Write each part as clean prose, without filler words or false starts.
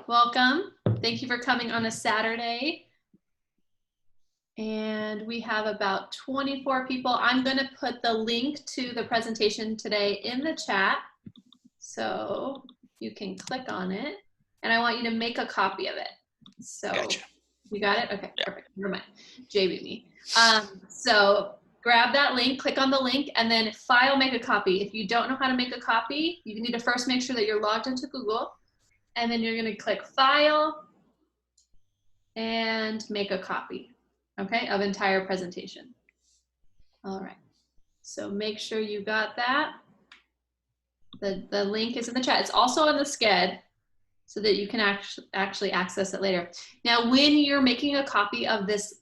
Welcome. Thank you for coming on a Saturday. And we have about 24 people. I'm going to put the link to the presentation today in the chat so you can click on it. And I want you to make a copy of it. So Gotcha. You got it? Okay, perfect. Never mind. Jay beat me. So grab that link, click on the link, and then file, make a copy. If you don't know how to make a copy, you need to first make sure that you're logged into Google. And then you're going to click File and make a copy, okay, of entire presentation. All right. So make sure you got that. The link is in the chat. It's also in the Sched so that you can actually access it later. Now, when you're making a copy of this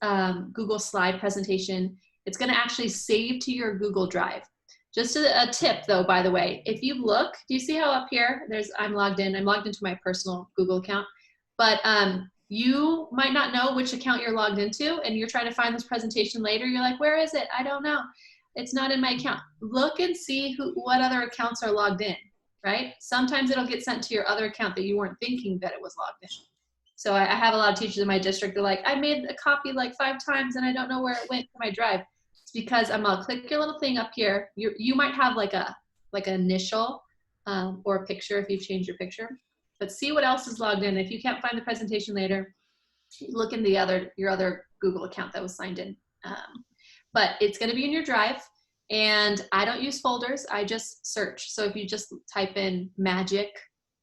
Google slide presentation, it's going to actually save to your Google Drive. Just a tip though, by the way, if you look, do you see how up here, I'm logged into my personal Google account, but you might not know which account you're logged into and you're trying to find this presentation later. You're like, where is it? I don't know. It's not in my account. Look and see what other accounts are logged in, right? Sometimes it'll get sent to your other account that you weren't thinking that it was logged in. So I have a lot of teachers in my district. They're like, I made a copy like 5 times and I don't know where it went to my drive. It's because I'm gonna click your little thing up here. You might have like an initial or a picture if you've changed your picture, but see what else is logged in. If you can't find the presentation later, look in your other Google account that was signed in. But it's gonna be in your drive, and I don't use folders, I just search. So if you just type in Magic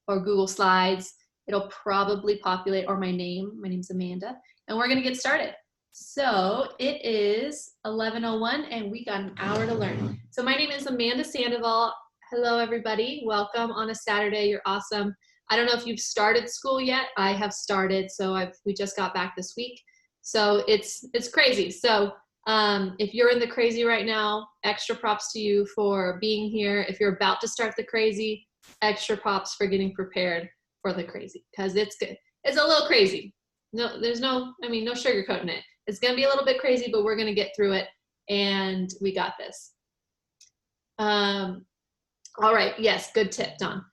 or Google Slides, it'll probably populate, or my name's Amanda, and we're gonna get started. So it is 11:01 and we got an hour to learn. So my name is Amanda Sandoval. Hello everybody, welcome on a Saturday, you're awesome. I don't know if you've started school yet. I have started, so we just got back this week. So it's crazy. So if you're in the crazy right now, extra props to you for being here. If you're about to start the crazy, extra props for getting prepared for the crazy, because it's good. It's a little crazy. No, there's no sugarcoating it. It's gonna be a little bit crazy, but we're gonna get through it, and we got this. All right, yes, good tip, Don.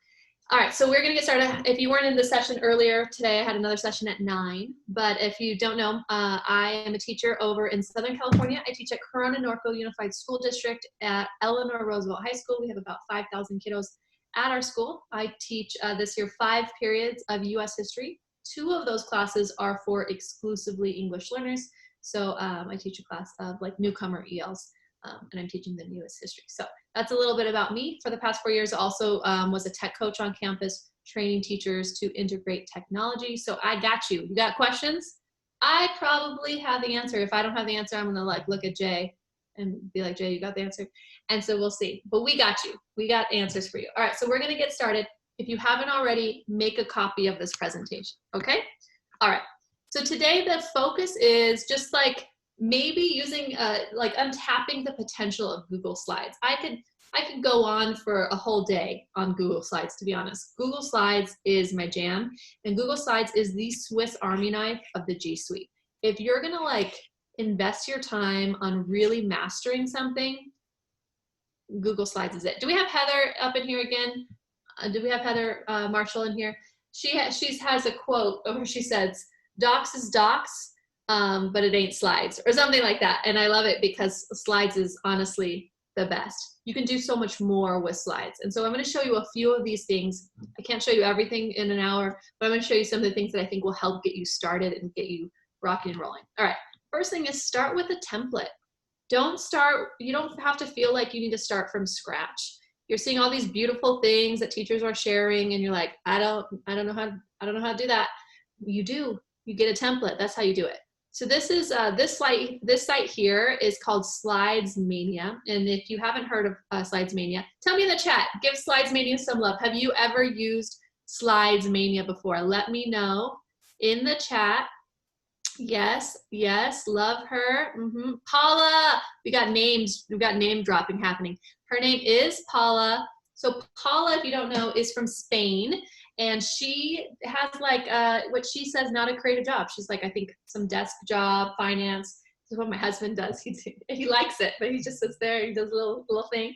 All right, so we're gonna get started. If you weren't in the session earlier today, I had another session at 9, but if you don't know, I am a teacher over in Southern California. I teach at Corona-Norco Unified School District at Eleanor Roosevelt High School. We have about 5,000 kiddos at our school. I teach this year 5 periods of US history. 2 of those classes are for exclusively English learners. So I teach a class of like newcomer ELs, and I'm teaching them US history. So that's a little bit about me. For the past 4 years, I also was a tech coach on campus, training teachers to integrate technology. So I got you. You got questions? I probably have the answer. If I don't have the answer, I'm gonna like look at Jay and be like, Jay, you got the answer? And so we'll see. But we got you. We got answers for you. All right, so we're gonna get started. If you haven't already, make a copy of this presentation, okay? All right, so today the focus is just like maybe using, like untapping the potential of Google Slides. I could go on for a whole day on Google Slides, to be honest. Google Slides is my jam, and Google Slides is the Swiss Army knife of the G Suite. If you're gonna like invest your time on really mastering something, Google Slides is it. Do we have Heather up in here again? Do we have Heather Marshall in here? She has a quote where she says, "Docs is docs, but it ain't slides," or something like that. And I love it because slides is honestly the best. You can do so much more with slides. And so I'm going to show you a few of these things. I can't show you everything in an hour, but I'm going to show you some of the things that I think will help get you started and get you rocking and rolling. All right, first thing is start with a template. You don't have to feel like you need to start from scratch. You're seeing all these beautiful things that teachers are sharing and you're like, I don't know how to do that. You do. You get a template. That's how you do it. So this is this site here is called Slides Mania, and if you haven't heard of Slides Mania, tell me in the chat. Give Slides Mania some love. Have you ever used Slides Mania before? Let me know in the chat. Yes, love her. Paula, we got names. We've got name dropping happening. Her name is Paula. So Paula, if you don't know, is from Spain. And she has like what she says, not a creative job. She's like, I think some desk job, finance. This is what my husband does. He likes it, but he just sits there. He does a little thing.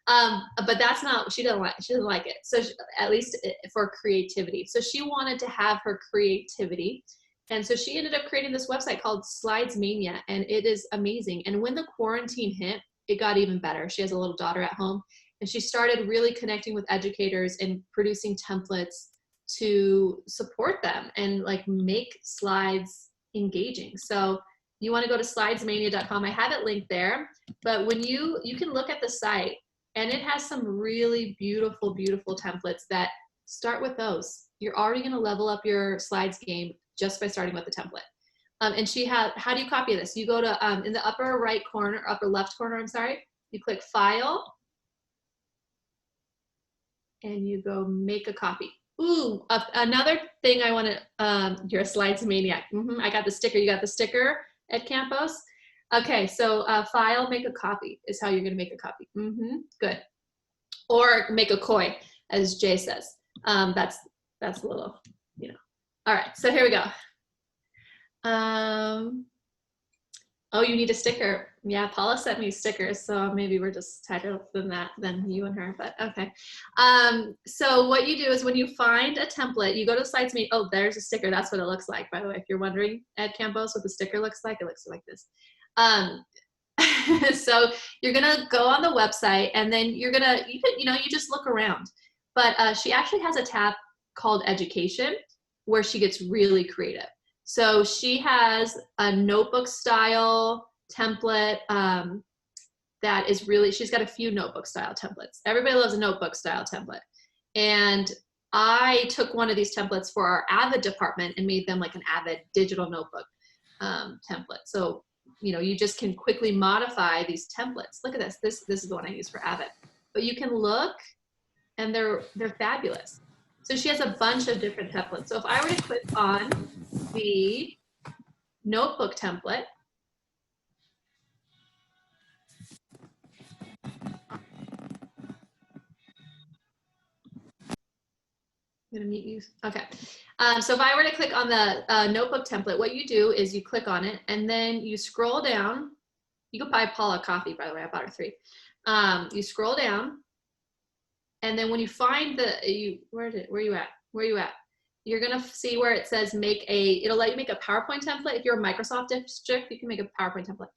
But that's not, she doesn't like it. So at least for creativity. So she wanted to have her creativity. And so she ended up creating this website called Slides Mania, and it is amazing. And when the quarantine hit, it got even better. She has a little daughter at home, and she started really connecting with educators and producing templates to support them and like make slides engaging. So you want to go to slidesmania.com. I have it linked there, but when you can look at the site, and it has some really beautiful, beautiful templates that start with those. You're already going to level up your slides game just by starting with the template. And she had, how do you copy this? You go to, in the upper right corner, upper left corner, I'm sorry, you click File, and you go Make a Copy. Ooh, another thing I want to, you're a slides maniac. I got the sticker. You got the sticker at Campos? Okay, so File, Make a Copy is how you're going to make a copy. Good. Or make a koi, as Jay says. That's a little, you know. All right, so here we go. Oh, you need a sticker. Yeah, Paula sent me stickers, so maybe we're just tighter than you and her, but okay. So what you do is when you find a template, you go to Slides Mania. Oh, there's a sticker. That's what it looks like, by the way. If you're wondering at Campos what the sticker looks like, it looks like this. So you're gonna go on the website, and then you just look around. But she actually has a tab called Education, where she gets really creative. So she has a notebook style template that is really, she's got a few notebook style templates. Everybody loves a notebook style template. And I took one of these templates for our Avid department and made them like an Avid digital notebook template. So, you just can quickly modify these templates. Look at this. This is the one I use for Avid. But you can look, and they're fabulous. So she has a bunch of different templates. So if I were to click on the notebook template, I'm gonna mute you. Okay. So if I were to click on the notebook template, what you do is you click on it, and then you scroll down. You can buy Paula coffee, by the way. I bought her 3. You scroll down, and then when you find where are you at? You're gonna see where it says it'll let you make a PowerPoint template. If you're a Microsoft district, you can make a PowerPoint template.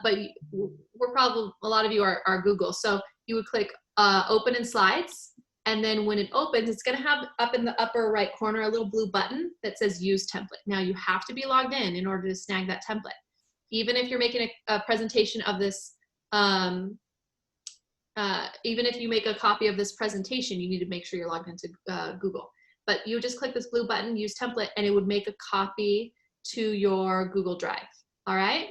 But we're probably, a lot of you are Google. So you would click Open in Slides, and then when it opens, it's gonna have up in the upper right corner a little blue button that says Use Template. Now you have to be logged in order to snag that template. Even if you're making a presentation of this, even if you make a copy of this presentation, you need to make sure you're logged into Google. But you just click this blue button, Use Template, and it would make a copy to your Google Drive. All right?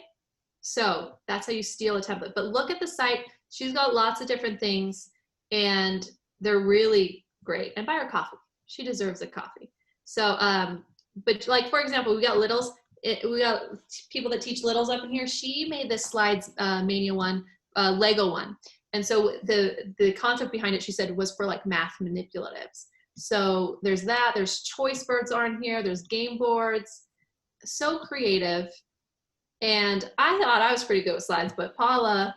So that's how you steal a template. But look at the site. She's got lots of different things, and they're really great. And buy her coffee. She deserves a coffee. So, but like, for example, we got littles. We got people that teach littles up in here. She made this Slides Mania one, Lego one. And so the concept behind it, she said, was for like math manipulatives. So there's that, there's choice boards on here, there's game boards, so creative. And I thought I was pretty good with slides, but Paula,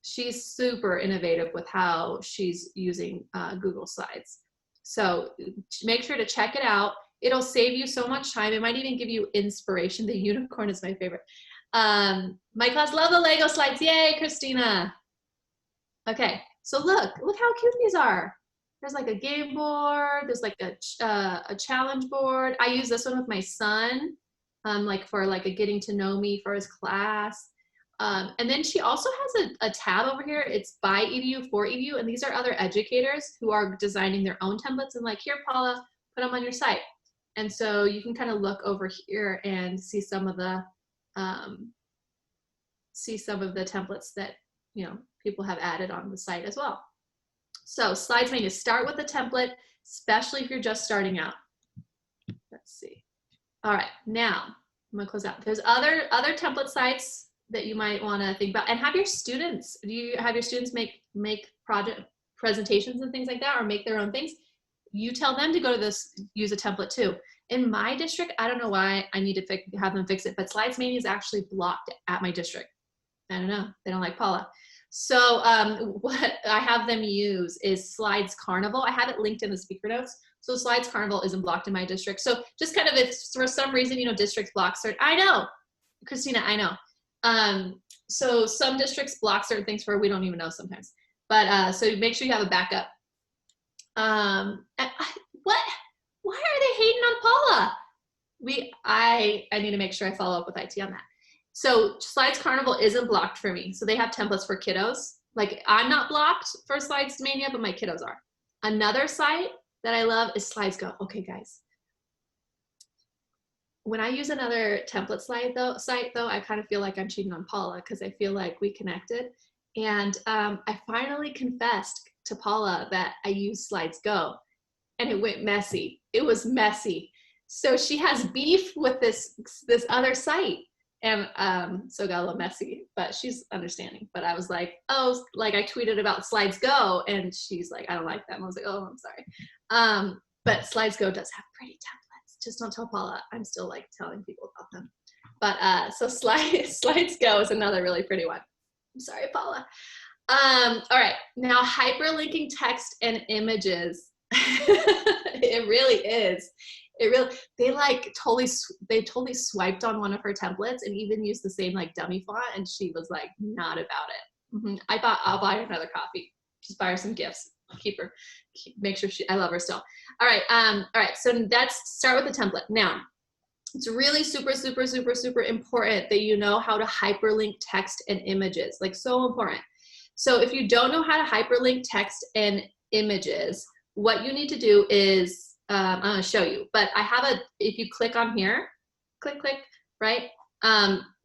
she's super innovative with how she's using Google Slides. So make sure to check it out. It'll save you so much time. It might even give you inspiration. The unicorn is my favorite. My class love the Lego slides. Yay, Christina. Okay, so look how cute these are. There's like a game board, there's like a challenge board. I use this one with my son, like for like a getting to know me for his class. And then she also has a tab over here. It's by EDU, for EDU, and these are other educators who are designing their own templates, and like, here, Paula, put them on your site. And so you can kind of look over here and see some of the templates that people have added on the site as well. So Slides Mania, start with the template, especially if you're just starting out. Let's see. All right, now I'm gonna close out. There's other template sites that you might want to think about, and have your students. Do you have your students make project presentations and things like that, or make their own things? You tell them to go to this, use a template too. In my district, I don't know why I need to have them fix it, but Slides Mania is actually blocked at my district. I don't know. They don't like Paula. So what I have them use is Slides Carnival. I have it linked in the speaker notes. So Slides Carnival isn't blocked in my district. So just kind of if for some reason, you know, districts block certain, I know, Christina, I know. So some districts block certain things for we don't even know sometimes. But so make sure you have a backup. What? Why are they hating on Paula? I need to make sure I follow up with IT on that. So Slides Carnival isn't blocked for me. So they have templates for kiddos. Like I'm not blocked for Slides Mania, but my kiddos are. Another site that I love is Slides Go. Okay, guys. When I use another template site though, I kind of feel like I'm cheating on Paula because I feel like we connected. And I finally confessed to Paula that I use Slides Go, and it went messy. It was messy. So she has beef with this other site, and so it got a little messy, but she's understanding. But I was like, oh, like I tweeted about Slides Go, and she's like, I don't like them. I was like, oh, I'm sorry. But Slides Go does have pretty templates. Just don't tell Paula. I'm still like telling people about them. But so Slides Go is another really pretty one. I'm sorry, Paula. All right, now hyperlinking text and images. It really is. It really, they totally swiped on one of her templates and even used the same like dummy font, and she was like not about it. I'll buy her another copy. Just buy her some gifts. Make sure I love her still. All right, so let's start with the template. Now, it's really super important that you know how to hyperlink text and images, like so important. So if you don't know how to hyperlink text and images, what you need to do is, I'm gonna show you, but I have if you click on here, click, right?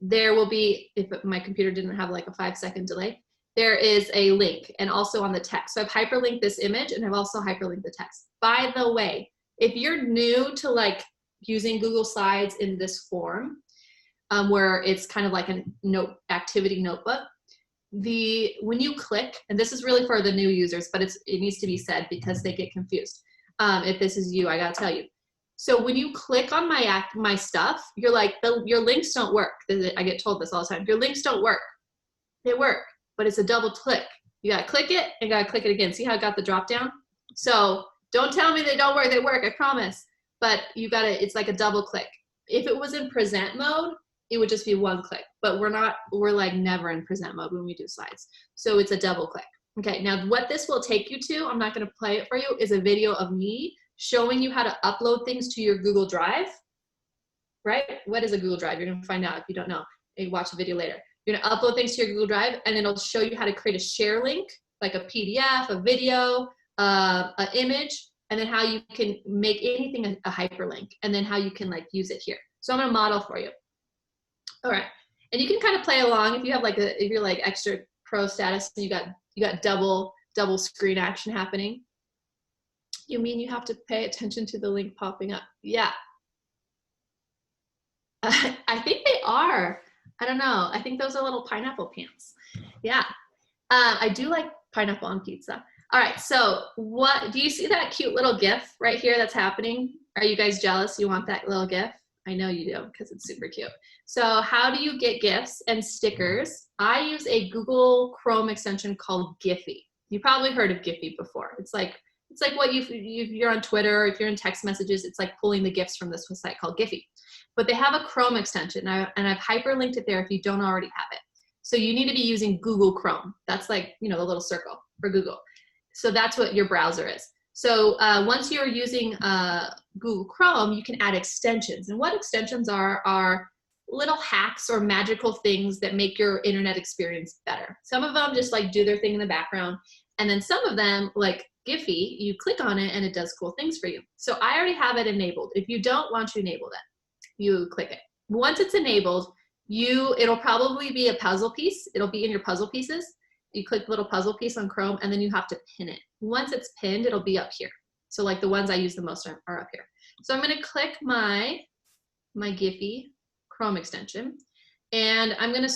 There will be, if my computer didn't have like a 5-second delay, there is a link, and also on the text. So I've hyperlinked this image and I've also hyperlinked the text. By the way, if you're new to like using Google Slides in this form, where it's kind of like a activity notebook, when you click, and this is really for the new users, but it needs to be said because they get confused. If this is you, I gotta tell you. So when you click on my stuff, you're like, your links don't work. I get told this all the time. Your links don't work. They work, but it's a double click. You gotta click it and gotta click it again. See how I got the drop down? So don't tell me they don't work. They work, I promise. But it's like a double click. If it was in present mode, it would just be one click, but we're like never in present mode when we do slides. So it's a double click. Okay, now what this will take you to, I'm not gonna play it for you, is a video of me showing you how to upload things to your Google Drive, right? What is a Google Drive? You're gonna find out if you don't know. You watch the video later. You're gonna upload things to your Google Drive, and it'll show you how to create a share link, like a PDF, a video, an image, and then how you can make anything a hyperlink, and then how you can like use it here. So I'm gonna model for you. All right, and you can kind of play along if you have if you're like extra pro status and you got double screen action happening. You mean you have to pay attention to the link popping up? Yeah. I think they are. I don't know. I think those are little pineapple pants. Yeah. I do like pineapple on pizza. All right, so do you see that cute little GIF right here that's happening? Are you guys jealous? You want that little GIF? I know you do because it's super cute. So how do you get GIFs and stickers? I use a Google Chrome extension called Giphy. You probably heard of Giphy before. It's like what if you're on Twitter, if you're in text messages, it's like pulling the GIFs from this site called Giphy. But they have a Chrome extension, and I've hyperlinked it there if you don't already have it. So you need to be using Google Chrome. That's like, the little circle for Google. So that's what your browser is. So once you're using Google Chrome, you can add extensions. And what extensions are little hacks or magical things that make your internet experience better. Some of them just like do their thing in the background. And then some of them, like Giphy, you click on it and it does cool things for you. So I already have it enabled. If you don't want to enable that, you click it. Once it's enabled, it'll probably be a puzzle piece. It'll be in your puzzle pieces. You click the little puzzle piece on Chrome and then you have to pin it. Once it's pinned, it'll be up here. So like the ones I use the most are up here. So I'm gonna click my Giphy Chrome extension and I'm gonna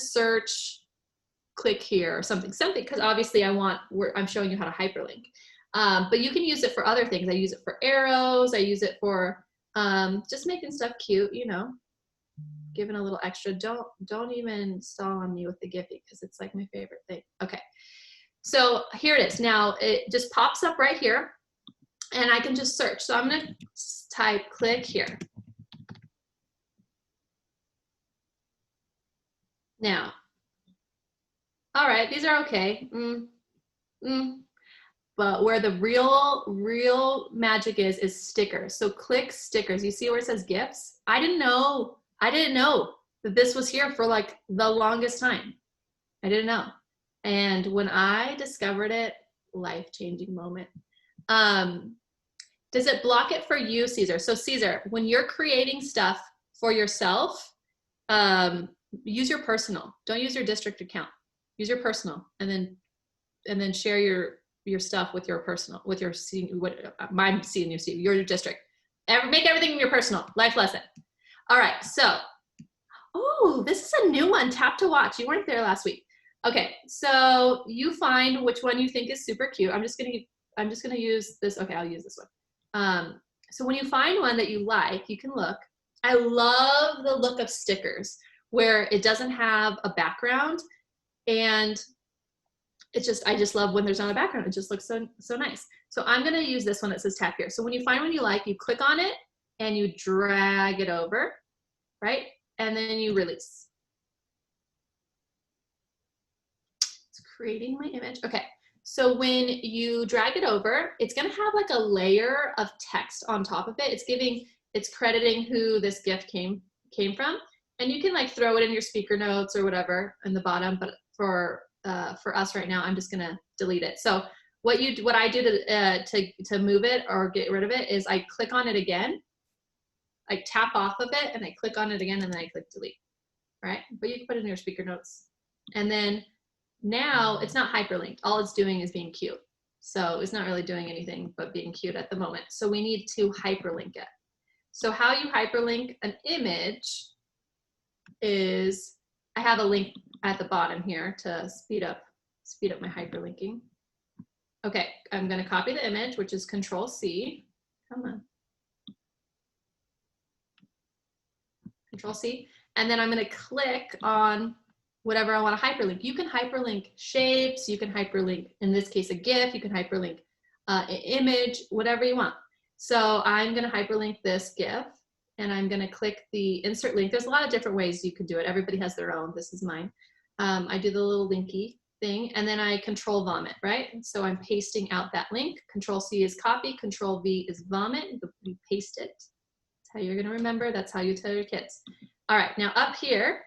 click here or something, because obviously I'm showing you how to hyperlink. But you can use it for other things. I use it for arrows. I use it for just making stuff cute, giving a little extra. Don't even stall on me with the Giphy because it's like my favorite thing. Okay, so here it is. Now it just pops up right here and I can just search. So I'm gonna type click here. Now, all right, these are okay. But where the real magic is stickers. So click stickers. You see where it says gifts? I didn't know that this was here for like the longest time. I didn't know. And when I discovered it, life-changing moment. Does it block it for you, Caesar? So Caesar, when you're creating stuff for yourself, use your personal. Don't use your district account. Use your personal, and then share your stuff with your personal, with your my senior, your district. Make everything your personal. Life lesson. All right, so, oh, this is a new one. Tap to watch. You weren't there last week. Okay, so you find which one you think is super cute. I'm just gonna use this. Okay, I'll use this one. So when you find one that you like, you can look. I love the look of stickers where it doesn't have a background, and it's just, I just love when there's not a background. It just looks so nice. So I'm gonna use this one that says tap here. So when you find one you like, you click on it and you drag it over, right? And then you release. It's creating my image. Okay, so when you drag it over, it's gonna have like a layer of text on top of it. It's crediting who this gift came from. And you can like throw it in your speaker notes or whatever in the bottom, but for us right now, I'm just gonna delete it. So what I do to move it or get rid of it is I click on it again, I tap off of it and I click on it again and then I click delete, right? But you can put it in your speaker notes. And then now it's not hyperlinked. All it's doing is being cute. So it's not really doing anything but being cute at the moment. So we need to hyperlink it. So how you hyperlink an image is, I have a link at the bottom here to speed up my hyperlinking. Okay, I'm gonna copy the image, which is Control-C. Come on. Control-C. And then I'm gonna click on whatever I wanna hyperlink. You can hyperlink shapes, you can hyperlink, in this case, a GIF, you can hyperlink an image, whatever you want. So I'm gonna hyperlink this GIF, and I'm gonna click the insert link. There's a lot of different ways you could do it. Everybody has their own. This is mine. I do the little linky thing, and then I control vomit, right? So I'm pasting out that link. Control-C is copy, Control-V is vomit. You paste it. That's how you're gonna remember. That's how you tell your kids. All right, now up here,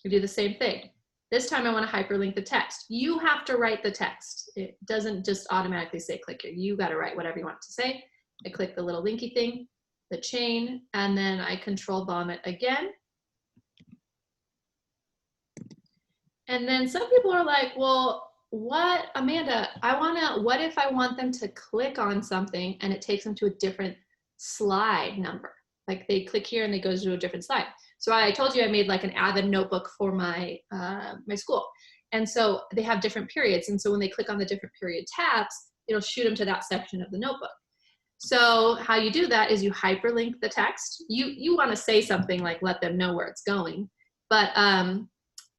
you do the same thing. This time I wanna hyperlink the text. You have to write the text. It doesn't just automatically say click here. You gotta write whatever you want it to say. I click the little linky thing, the chain, and then I control vomit again. And then some people are like, well, what, Amanda, what if I want them to click on something and it takes them to a different slide number? Like they click here and they go to a different slide. So I told you I made like an Avid notebook for my, my school. And so they have different periods. And so when they click on the different period tabs, it'll shoot them to that section of the notebook. So how you do that is you hyperlink the text. You want to say something like, let them know where it's going. But,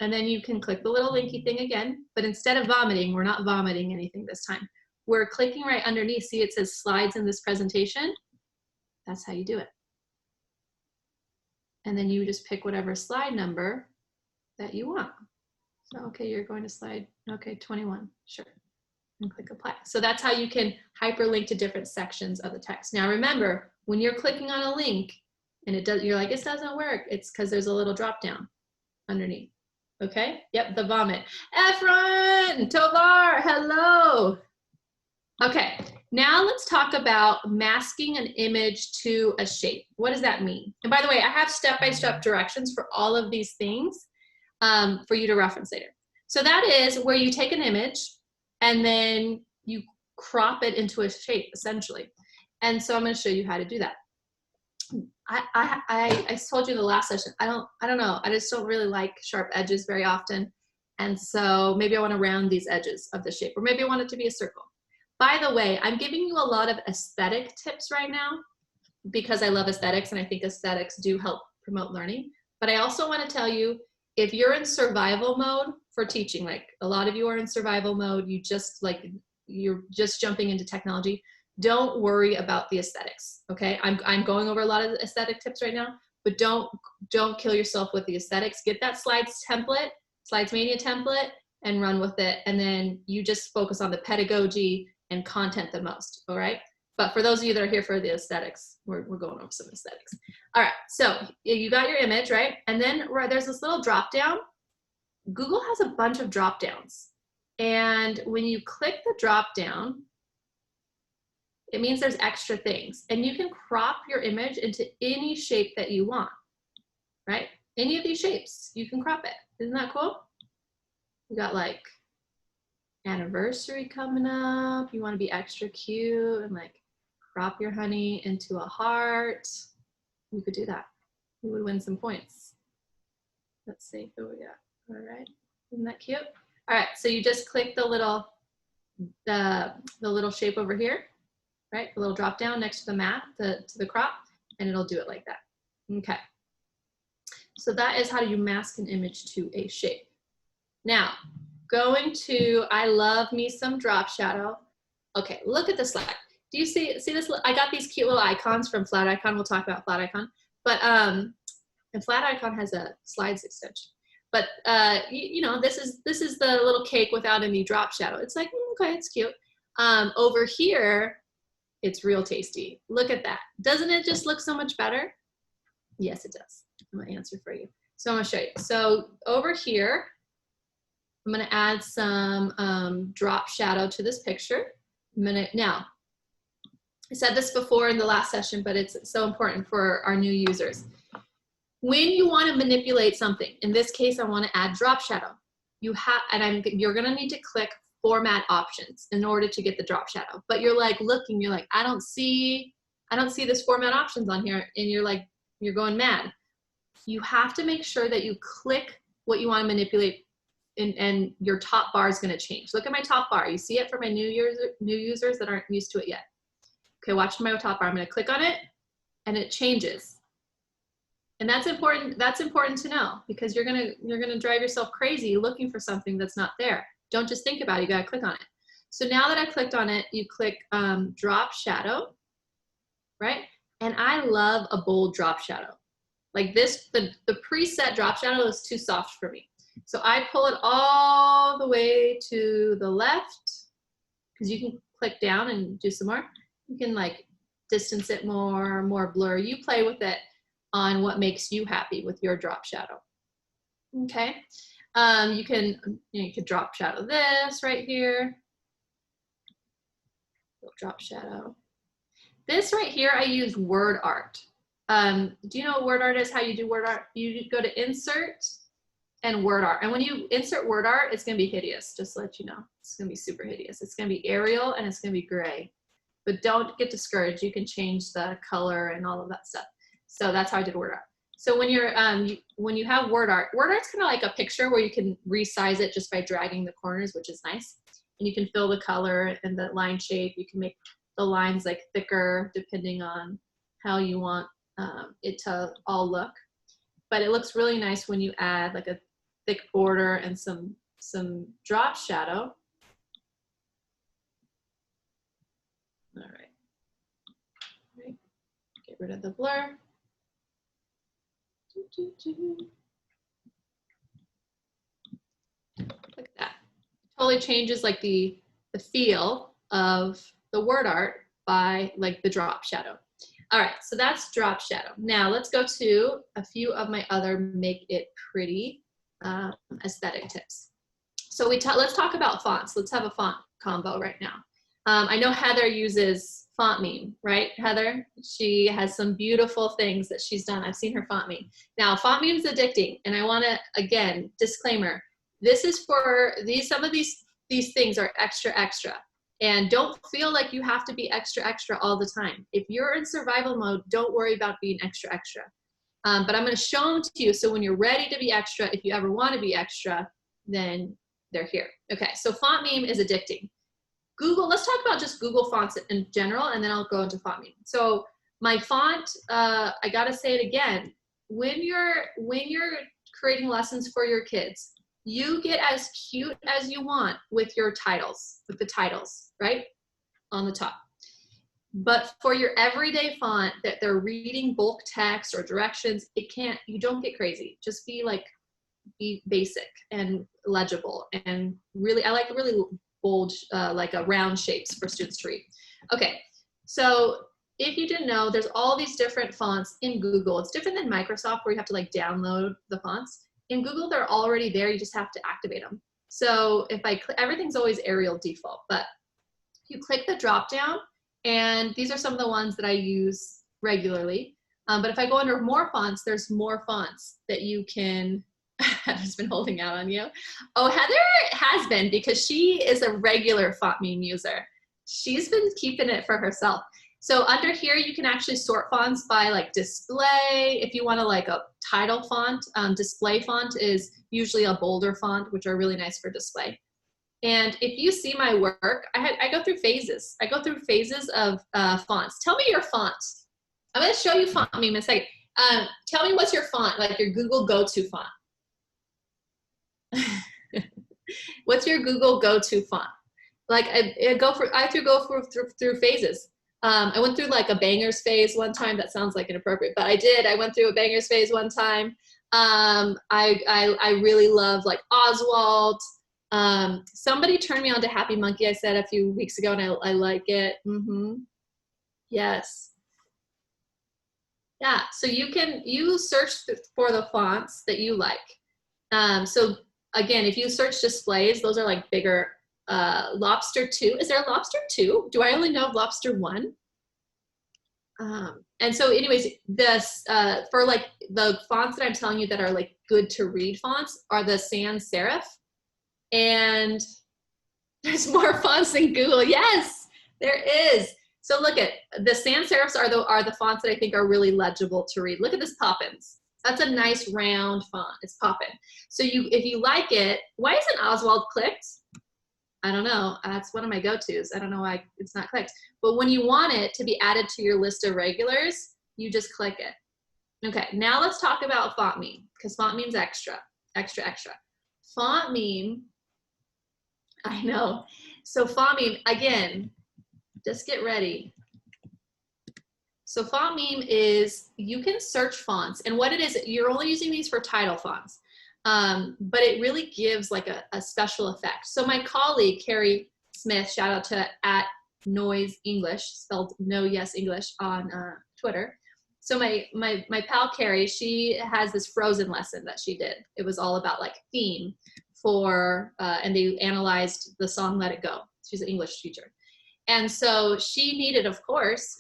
and then you can click the little linky thing again, but instead of vomiting, we're not vomiting anything this time. We're clicking right underneath. See, it says slides in this presentation. That's how you do it. And then you just pick whatever slide number that you want. So, okay, you're going to slide, okay, 21, sure. And click apply. So that's how you can hyperlink to different sections of the text. Now remember, when you're clicking on a link and you're like, it doesn't work, it's because there's a little drop down underneath. Okay, yep, the vomit. Efron, Tovar, hello. Okay, now let's talk about masking an image to a shape. What does that mean? And by the way, I have step-by-step directions for all of these things for you to reference later. So that is where you take an image and then you crop it into a shape, essentially. And so I'm going to show you how to do that. I told you in the last session, I don't know, I just don't really like sharp edges very often. And so maybe I want to round these edges of the shape, or maybe I want it to be a circle. By the way, I'm giving you a lot of aesthetic tips right now because I love aesthetics and I think aesthetics do help promote learning. But I also want to tell you, if you're in survival mode for teaching, like a lot of you are in survival mode, you're just jumping into technology, don't worry about the aesthetics, okay? I'm going over a lot of the aesthetic tips right now, but don't kill yourself with the aesthetics. Get that slides mania template, and run with it. And then you just focus on the pedagogy and content the most, all right? But for those of you that are here for the aesthetics, we're going over some aesthetics. All right, so you got your image, right? And then there's this little drop down. Google has a bunch of drop downs. And when you click the drop down, it means there's extra things. And you can crop your image into any shape that you want, right? Any of these shapes, you can crop it. Isn't that cool? We got like anniversary coming up. You want to be extra cute and like crop your honey into a heart. You could do that. You would win some points. Let's see who we got. All right, isn't that cute? All right, so you just click the little shape over here, right? The little drop down next to the map, to the crop, and it'll do it like that. Okay. So that is how you mask an image to a shape. Now, I love me some drop shadow. Okay, look at the slide. Do you see this? I got these cute little icons from Flat Icon. We'll talk about Flat Icon. But, and Flat Icon has a slides extension. But, you know, this is the little cake without any drop shadow. It's like, okay, it's cute. Over here, it's real tasty. Look at that. Doesn't it just look so much better? Yes, it does. I'm gonna answer for you. So I'm gonna show you. So over here, I'm gonna add some drop shadow to this picture. Now, I said this before in the last session, but it's so important for our new users. When you want to manipulate something, in this case, I want to add drop shadow. You're going to need to click format options in order to get the drop shadow. But you're like looking, you're like, I don't see this format options on here, and you're going mad. You have to make sure that you click what you want to manipulate, and your top bar is going to change. Look at my top bar. You see it for my new users that aren't used to it yet. Okay, watch my top bar. I'm going to click on it, and it changes. And that's important. That's important to know, because you're gonna drive yourself crazy looking for something that's not there. Don't just think about it. You gotta click on it. So now that I clicked on it, you click drop shadow, right? And I love a bold drop shadow. Like this, the preset drop shadow is too soft for me. So I pull it all the way to the left, because you can click down and do some more. You can like distance it more blur. You play with it on what makes you happy with your drop shadow. Okay, you could drop shadow this right here. Drop shadow. This right here, I use word art. Do you know what word art is? How you do word art? You go to insert and word art. And when you insert word art, it's gonna be hideous, just to let you know. It's gonna be super hideous. It's gonna be Arial and it's gonna be gray. But don't get discouraged. You can change the color and all of that stuff. So that's how I did word art. So when you have word art's kind of like a picture where you can resize it just by dragging the corners, which is nice. And you can fill the color and the line shape. You can make the lines like thicker depending on how you want it to all look. But it looks really nice when you add like a thick border and some drop shadow. All right. Get rid of the blur. Look at that. Totally changes like the feel of the word art by like the drop shadow. All right, so that's drop shadow. Now let's go to a few of my other make it pretty aesthetic tips. So let's talk about fonts. Let's have a font combo right now. I know Heather uses Font Meme, right, Heather? She has some beautiful things that she's done. I've seen her Font Meme. Now, Font Meme is addicting, and I want to, again, disclaimer, this is for some of these things are extra, and don't feel like you have to be extra all the time. If you're in survival mode, don't worry about being extra. But I'm going to show them to you, so when you're ready to be extra, if you ever want to be extra, then they're here. Okay, so Font Meme is addicting. Google, let's talk about just Google fonts in general, and then I'll go into Font Meme. So my font, I gotta say it again, when you're creating lessons for your kids, you get as cute as you want with your titles, with the titles, right? On the top. But for your everyday font that they're reading bulk text or directions, you don't get crazy. Just be basic and legible, and really, I like really bold, like a round shapes for students to read. Okay, so if you didn't know, there's all these different fonts in Google. It's different than Microsoft where you have to like download the fonts. In Google, they're already there. You just have to activate them. So if I click, everything's always Arial default, but you click the drop down, and these are some of the ones that I use regularly. But if I go under more fonts, there's more fonts that you can. Heather's been holding out on you. Oh, Heather has been, because she is a regular font meme user. She's been keeping it for herself. So under here, you can actually sort fonts by like display. If you want to like a title font, display font is usually a bolder font, which are really nice for display. And if you see my work, I go through phases. I go through phases of fonts. Tell me your font. I'm going to show you font meme in a second. Tell me what's your font, like your Google go-to font. What's your Google go-to font? Like I go through phases. I went through like a bangers phase one time. That sounds like inappropriate, but I went through a bangers phase one time. I really love like Oswald. Somebody turned me on to Happy Monkey, I said a few weeks ago, and I like it. Yes. Yeah, so you search for the fonts that you like. So again, if you search displays, those are like bigger. Lobster 2, is there a Lobster 2? Do I only know of Lobster 1? And so anyways, this, for like the fonts that I'm telling you that are like good to read fonts are the sans serif. And there's more fonts than Google. Yes, there is. So look at the sans serifs are the fonts that I think are really legible to read. Look at this Poppins. That's a nice round font. It's Poppin. So if you like it, why isn't Oswald clicked? I don't know. That's one of my go-tos. I don't know why it's not clicked. But when you want it to be added to your list of regulars, you just click it. Okay, now let's talk about font meme, because font meme's extra. Font meme, I know. So font meme, again, just get ready. So font meme is, you can search fonts, and what it is, you're only using these for title fonts. But it really gives like a special effect. So my colleague, Carrie Smith, shout out to @Noise_English, spelled no yes English on Twitter. So my pal Carrie, she has this Frozen lesson that she did. It was all about like theme for, and they analyzed the song Let It Go. She's an English teacher. And so she needed, of course,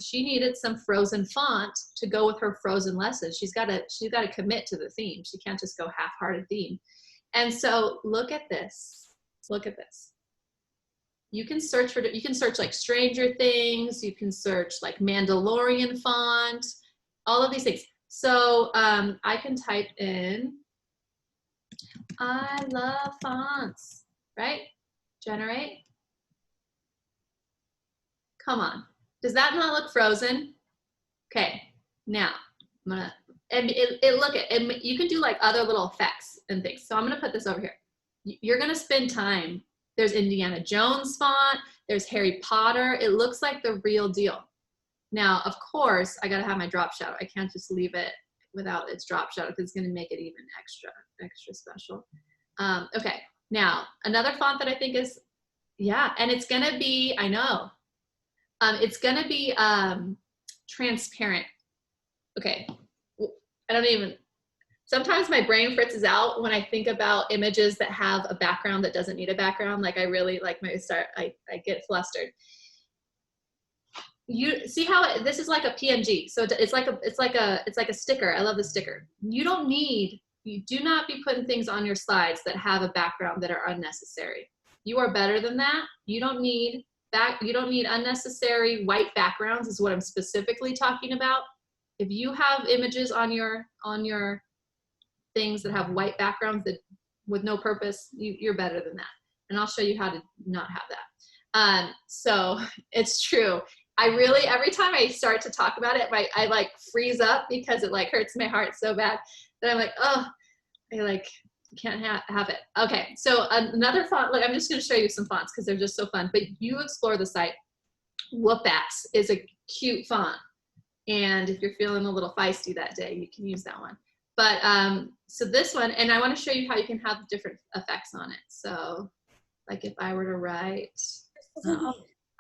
some Frozen font to go with her Frozen lesson. She's got to commit to the theme. She can't just go half-hearted theme. And so look at this. Look at this. You can search like Stranger Things. You can search like Mandalorian font, all of these things. So I can type in, I love fonts, right? Generate. Come on, does that not look Frozen? Okay, now I'm gonna, and you can do like other little effects and things. So I'm gonna put this over here. You're gonna spend time. There's Indiana Jones font, there's Harry Potter. It looks like the real deal. Now, of course, I gotta have my drop shadow. I can't just leave it without its drop shadow because it's gonna make it even extra special. Okay, now another font that I think is, yeah, and it's gonna be, I know, it's gonna be transparent. Okay, I don't even, sometimes my brain fritzes out when I think about images that have a background that doesn't need a background. Like I really like I get flustered. You see how this is like a PNG. So it's like a sticker. I love the sticker. You do not be putting things on your slides that have a background that are unnecessary. You are better than that. You don't need unnecessary white backgrounds is what I'm specifically talking about. If you have images on your things that have white backgrounds that with no purpose, you're better than that. And I'll show you how to not have that. So it's true. I really, every time I start to talk about it, I like freeze up because it like hurts my heart so bad that I'm like, oh, I like can't have it. Okay, so another font, like I'm just gonna show you some fonts because they're just so fun, but you explore the site. Whoop-Ass is a cute font. And if you're feeling a little feisty that day, you can use that one. But so this one, and I want to show you how you can have different effects on it. So like if I were to write,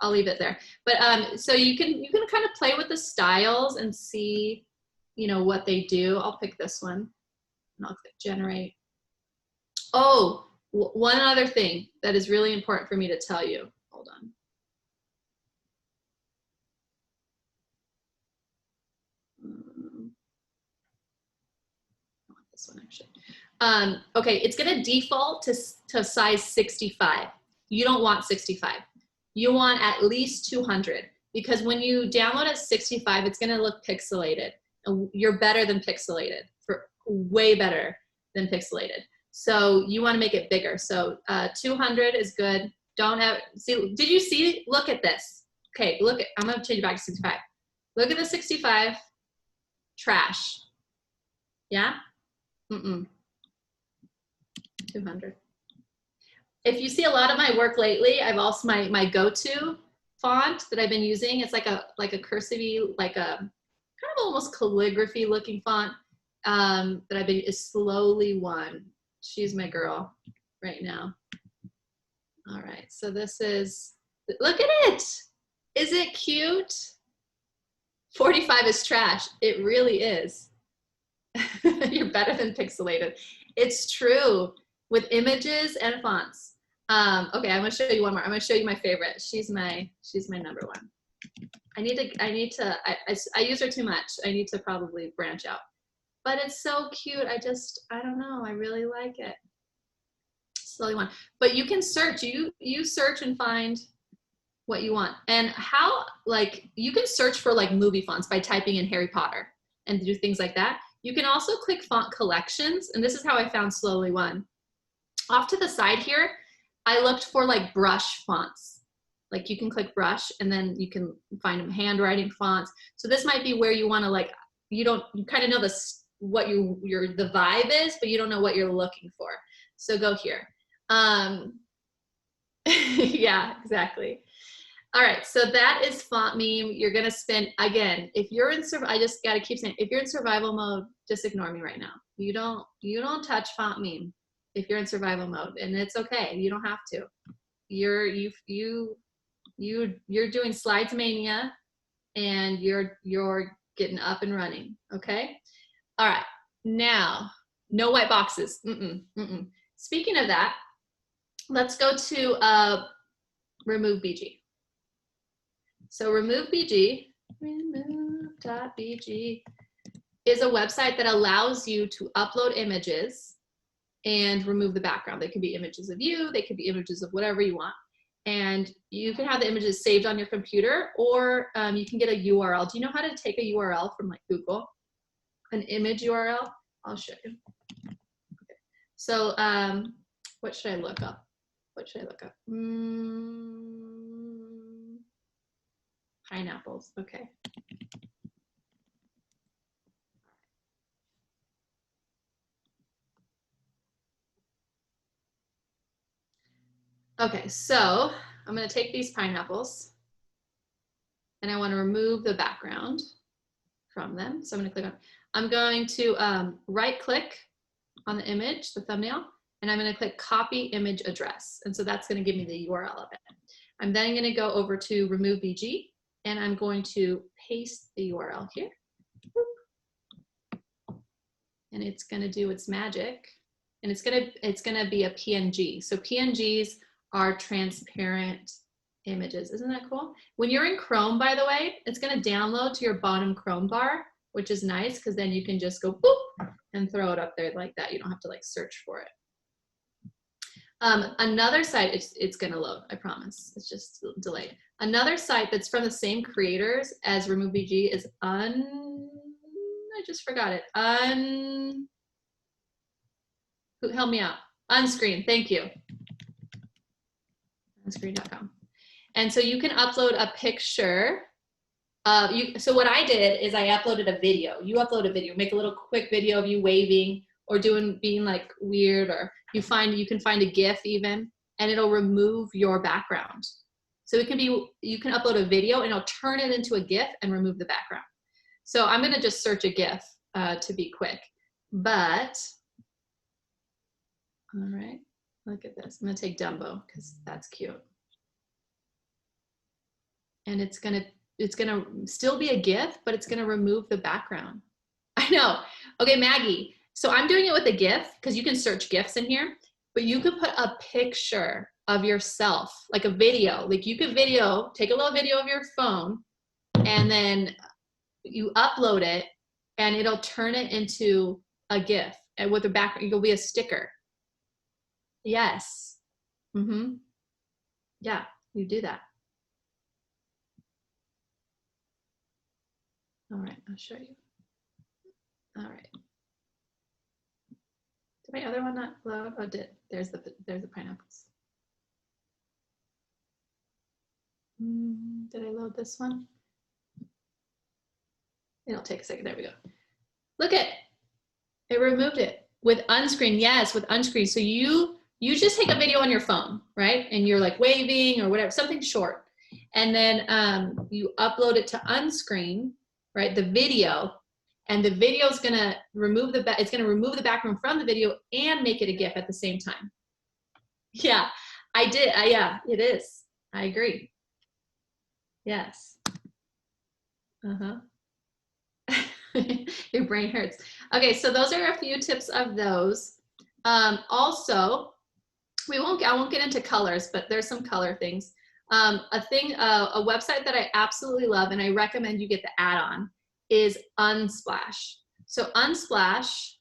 I'll leave it there. But so you can kind of play with the styles and see, you know, what they do. I'll pick this one and I'll click generate. Oh, one other thing that is really important for me to tell you. Hold on. This one actually. Okay, it's gonna default to size 65. You don't want 65. You want at least 200 because when you download at 65, it's gonna look pixelated. And you're better than pixelated, for way better than pixelated. So you wanna make it bigger. So 200 is good. Don't have, see, did you see, look at this. Okay, look at, I'm gonna change it back to 65. Look at the 65, trash. Yeah? 200. If you see a lot of my work lately, I've also my go-to font that I've been using. It's like a cursive-y, like a kind of almost calligraphy looking font that I've been is Slowly One. She's my girl right now. All right, so this is, look at it. Is it cute? 45 is trash. It really is. You're better than pixelated. It's true with images and fonts. Okay, I'm gonna show you one more. I'm gonna show you my favorite. She's my number one. I use her too much. I need to probably branch out. But it's so cute. I don't know. I really like it. Slowly One. But you can search. You search and find what you want. And how, like, you can search for like movie fonts by typing in Harry Potter and do things like that. You can also click font collections, and this is how I found Slowly One. Off to the side here, I looked for like brush fonts. Like you can click brush and then you can find handwriting fonts. So this might be where you want to like, you kind of know what the vibe is, but you don't know what you're looking for. So go here. Yeah, exactly. All right, so that is font meme. You're gonna spend, again, if you're in I just gotta keep saying, if you're in survival mode, just ignore me right now. You don't touch font meme if you're in survival mode, and it's okay. You don't have to. You're doing Slides Mania, and you're getting up and running. Okay. All right. Now, no white boxes. Speaking of that, let's go to remove BG. So remove.bg is a website that allows you to upload images and remove the background. They could be images of you, they could be images of whatever you want. And you can have the images saved on your computer, or you can get a URL. Do you know how to take a URL from like Google? An image URL? I'll show you. Okay. So what should I look up? Pineapples, okay. Okay, so I'm gonna take these pineapples and I wanna remove the background from them. So I'm gonna click on, I'm going to right click on the image, the thumbnail, and I'm gonna click copy image address. And so that's gonna give me the URL of it. I'm then gonna go over to remove BG, and I'm going to paste the URL here. And it's gonna do its magic. And it's gonna be a PNG. So PNGs are transparent images. Isn't that cool? When you're in Chrome, by the way, it's gonna download to your bottom Chrome bar, which is nice because then you can just go boop and throw it up there like that. You don't have to like search for it. Another site, it's gonna load, I promise. It's just delayed. Another site that's from the same creators as Remove BG is I just forgot it. Help me out. Unscreen, thank you. Unscreen.com. And so you can upload a picture So what I did is I uploaded a video. You upload a video, make a little quick video of you waving or being like weird, or you can find a GIF even, and it'll remove your background. So you can upload a video and it'll turn it into a GIF and remove the background. So I'm gonna just search a GIF to be quick, but, all right, look at this. I'm gonna take Dumbo because that's cute. And it's gonna still be a GIF, but it's gonna remove the background. I know. Okay, Maggie. So I'm doing it with a GIF because you can search GIFs in here, but you could put a picture of yourself, like a video. Like you could take a little video of your phone, and then you upload it, and it'll turn it into a GIF. And with the background, it'll be a sticker. Yes. Mm-hmm. Yeah, you do that. All right, I'll show you. All right. Did my other one not load? Oh, there's the pineapples. Did I load this one? It'll take a second. There we go. Look it removed it with unscreen. Yes, with unscreen. So you just take a video on your phone, right? And you're like waving or whatever, something short. And then you upload it to unscreen, right? The video, and the video is gonna remove the background from the video and make it a GIF at the same time. Yeah, I did. Yeah, it is. I agree. Yes. Your brain hurts. Okay, so those are a few tips of those. Also, I won't get into colors, but there's some color things. A website that I absolutely love, and I recommend you get the add-on, is Unsplash. So Unsplash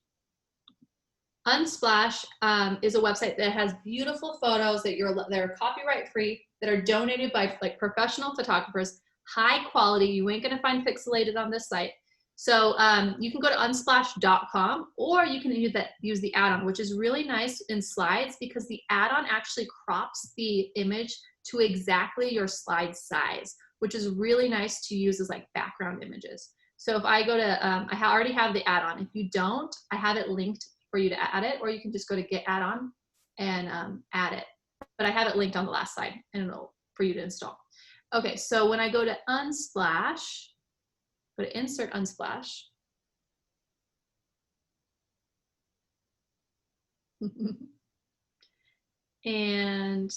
is a website that has beautiful photos that are copyright free, that are donated by like professional photographers, high quality. You ain't gonna find pixelated on this site. So you can go to unsplash.com, or you can use the add-on, which is really nice in slides because the add-on actually crops the image to exactly your slide size, which is really nice to use as like background images. So if I go to, I already have the add-on. If you don't, I have it linked for you to add it, or you can just go to get add-on and add it. But I have it linked on the last slide and for you to install. Okay, so when I go to Unsplash, go to insert Unsplash. And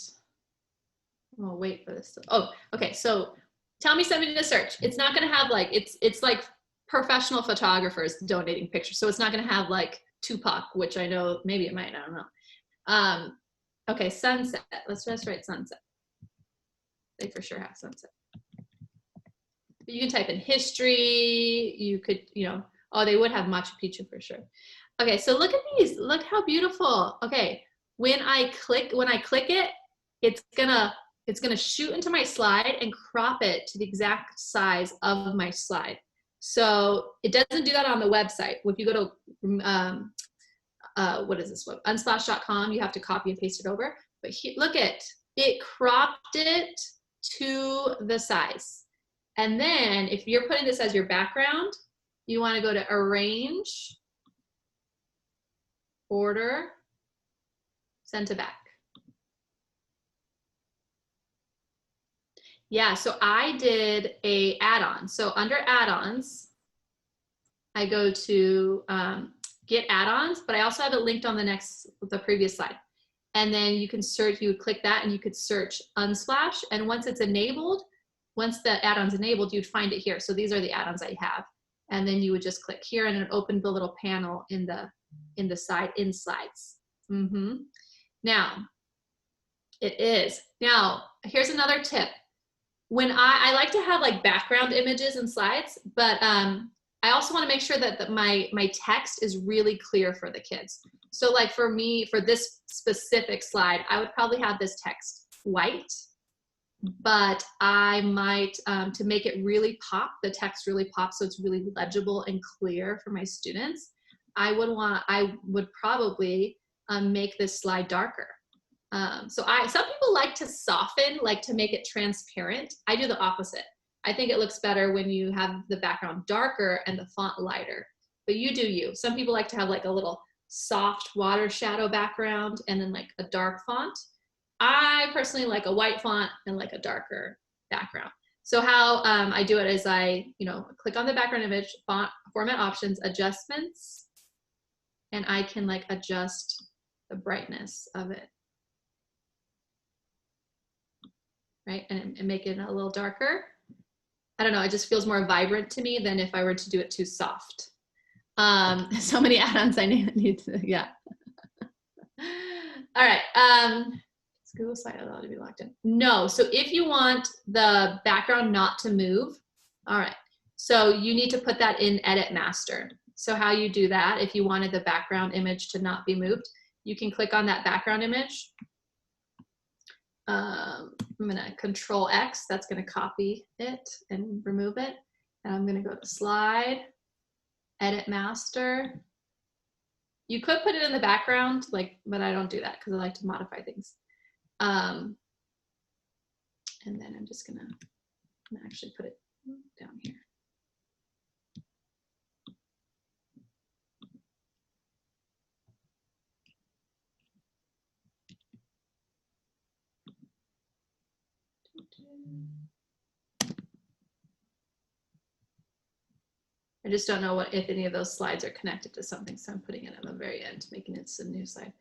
I'll wait for this. Oh, okay. So tell me something to search. It's not going to have like, it's like professional photographers donating pictures. So it's not going to have like Tupac, which I know, maybe it might, I don't know. Okay, sunset. Let's just write sunset. They for sure have sunset. You can type in history. You could, oh, they would have Machu Picchu for sure. Okay, so look at these. Look how beautiful. Okay, when I click it, it's gonna shoot into my slide and crop it to the exact size of my slide. So it doesn't do that on the website. If you go to what is this web? Unsplash.com, you have to copy and paste it over. But look at it, cropped it to the size. And then if you're putting this as your background, you want to go to Arrange, Order, Send to Back. Yeah, so I did a add-on. So under add-ons, I go to get add-ons, but I also have it linked on the previous slide. And then you can search, you would click that and you could search Unsplash. And once it's enabled, once the add-on's enabled, you'd find it here. So these are the add-ons I have. And then you would just click here and it opened the little panel in the side, in slides. Now, it is. Now, here's another tip. When I like to have like background images and slides, but I also want to make sure that my text is really clear for the kids. So like for me, for this specific slide, I would probably have this text white, but I might, to make it really pop, the text really pop so it's really legible and clear for my students, I would probably make this slide darker. Some people like to soften, like to make it transparent. I do the opposite. I think it looks better when you have the background darker and the font lighter, but you do you. Some people like to have like a little soft water shadow background and then like a dark font. I personally like a white font and like a darker background. So how I do it is I, click on the background image, font, format options, adjustments, and I can like adjust the brightness of it, right? And make it a little darker. I don't know, it just feels more vibrant to me than if I were to do it too soft. So many add-ons I need to, yeah. All right, is Google Slide allowed to be locked in? No, so if you want the background not to move, all right, so you need to put that in Edit Master. So how you do that, if you wanted the background image to not be moved, you can click on that background image. I'm gonna Control X, that's gonna copy it and remove it. And I'm gonna go to Slide, Edit Master. You could put it in the background, but I don't do that because I like to modify things. And then I'm just gonna actually put it down here. I just don't know if any of those slides are connected to something, so I'm putting it at the very end, making it a new slide.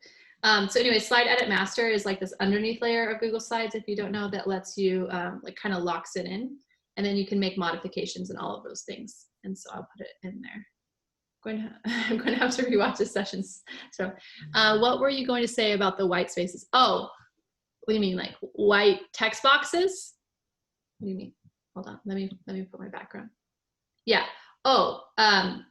So anyway, Slide Edit Master is like this underneath layer of Google Slides, if you don't know, that lets you kind of locks it in, and then you can make modifications and all of those things. And so I'll put it in there. I'm going to have to rewatch the sessions. So what were you going to say about the white spaces? Oh, what do you mean, like white text boxes? What do you mean? Hold on, let me put my background. Yeah. Oh, have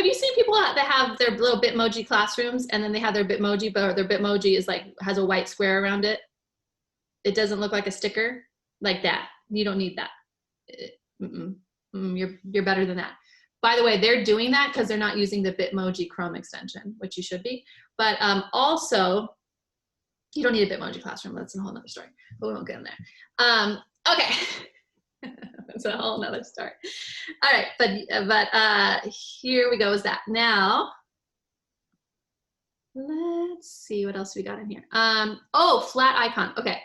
you seen people that have their little Bitmoji classrooms and then they have their Bitmoji, but their Bitmoji is has a white square around it? It doesn't look like a sticker like that. You don't need that. You're better than that. By the way, they're doing that because they're not using the Bitmoji Chrome extension, which you should be. But also, you don't need a Bitmoji classroom. That's a whole nother story, but we won't get in there. Okay. That's a whole nother story. All right, but here we go is that. Now, let's see what else we got in here. Oh, flat icon. Okay.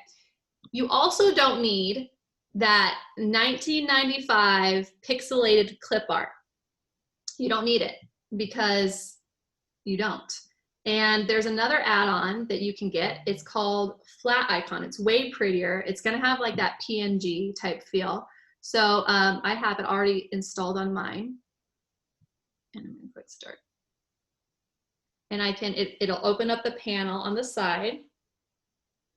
You also don't need that 1995 pixelated clip art. You don't need it because you don't. And there's another add-on that you can get. It's called Flat Icon. It's way prettier. It's gonna have like that PNG type feel. So I have it already installed on mine. And I'm gonna click start. And I can, it'll open up the panel on the side.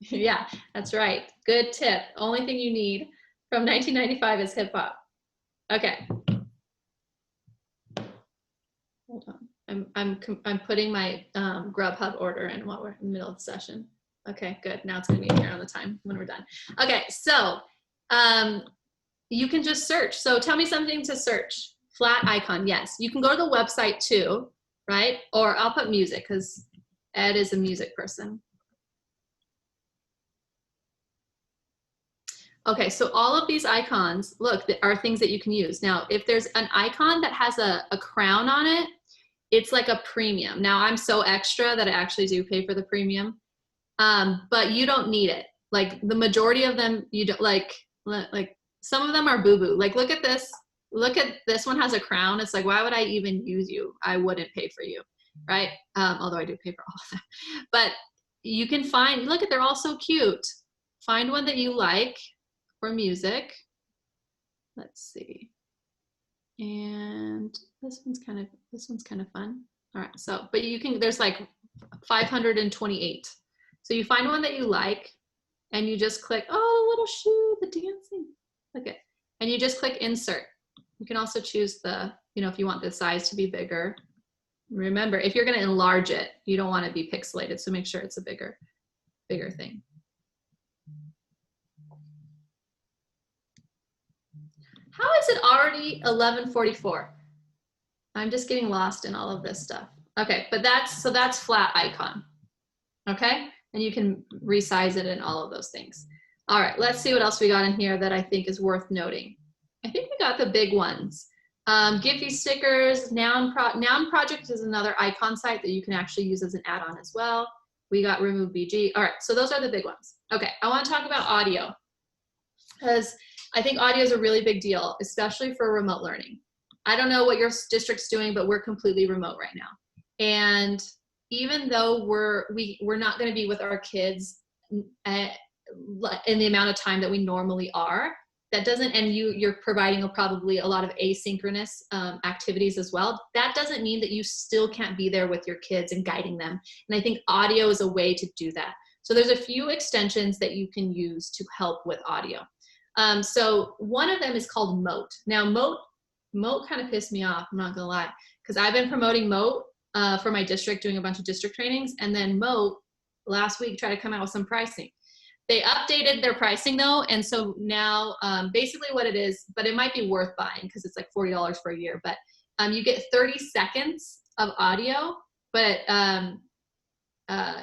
Yeah, that's right. Good tip. Only thing you need from 1995 is hip hop. Okay. Hold on. I'm putting my Grubhub order in while we're in the middle of the session. Okay, good. Now it's gonna be here on the time when we're done. Okay, so you can just search. So tell me something to search. Flat icon, yes. You can go to the website too, right? Or I'll put music because Ed is a music person. Okay, so all of these icons, look, are things that you can use. Now, if there's an icon that has a crown on it, it's like a premium. Now, I'm so extra that I actually do pay for the premium, but you don't need it. Like the majority of them, you don't like some of them are boo-boo. Like look at this. Look at this one has a crown. It's like, why would I even use you? I wouldn't pay for you, right? Although I do pay for all of them. But you can find, look at, they're all so cute. Find one that you like for music. Let's see. And this one's kind of fun. All right, so, but you can, there's like 528. So you find one that you like and you just click, oh, the little shoe, the dancing. Okay, and you just click insert. You can also choose the, if you want the size to be bigger. Remember, if you're gonna enlarge it, you don't want to be pixelated, so make sure it's a bigger thing. How is it already 11:44? I'm just getting lost in all of this stuff. Okay, but that's flat icon. Okay, and you can resize it and all of those things. All right, let's see what else we got in here that I think is worth noting. I think we got the big ones. Giphy stickers, Noun Project is another icon site that you can actually use as an add-on as well. We got Remove BG. All right, so those are the big ones. Okay, I want to talk about audio because I think audio is a really big deal, especially for remote learning. I don't know what your district's doing, but we're completely remote right now. And even though we're not going to be with our kids in the amount of time that we normally are, that doesn't, and you're providing probably a lot of asynchronous activities as well, that doesn't mean that you still can't be there with your kids and guiding them. And I think audio is a way to do that. So there's a few extensions that you can use to help with audio. So one of them is called Mote. Now Mote kind of pissed me off, I'm not gonna lie, because I've been promoting Mote for my district, doing a bunch of district trainings, and then Mote last week tried to come out with some pricing. They updated their pricing though, and so now basically what it is, but it might be worth buying because it's like $40 for a year, but you get 30 seconds of audio, but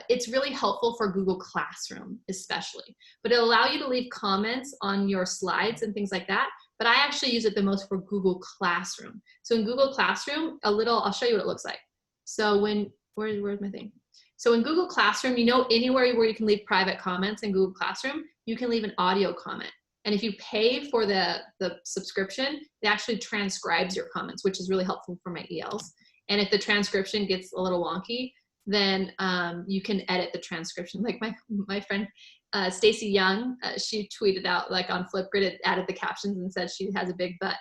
it's really helpful for Google Classroom especially, but it'll allow you to leave comments on your slides and things like that, but I actually use it the most for Google Classroom. So in Google Classroom, I'll show you what it looks like. So where's my thing? So in Google Classroom, you know, anywhere where you can leave private comments in Google Classroom, you can leave an audio comment. And if you pay for the subscription, it actually transcribes your comments, which is really helpful for my ELs. And if the transcription gets a little wonky, then you can edit the transcription. Like my friend, Stacy Young, she tweeted out like on Flipgrid, it added the captions and said she has a big butt.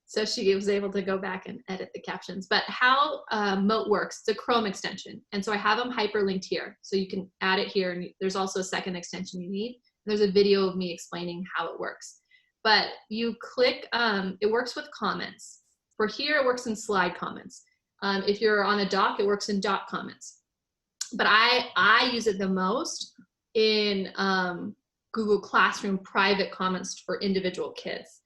So she was able to go back and edit the captions. But how Mote works, it's a Chrome extension. And so I have them hyperlinked here. So you can add it here. And there's also a second extension you need. There's a video of me explaining how it works. But you click, it works with comments. For here, it works in slide comments. If you're on a doc, it works in doc comments. But I use it the most in Google Classroom private comments for individual kids,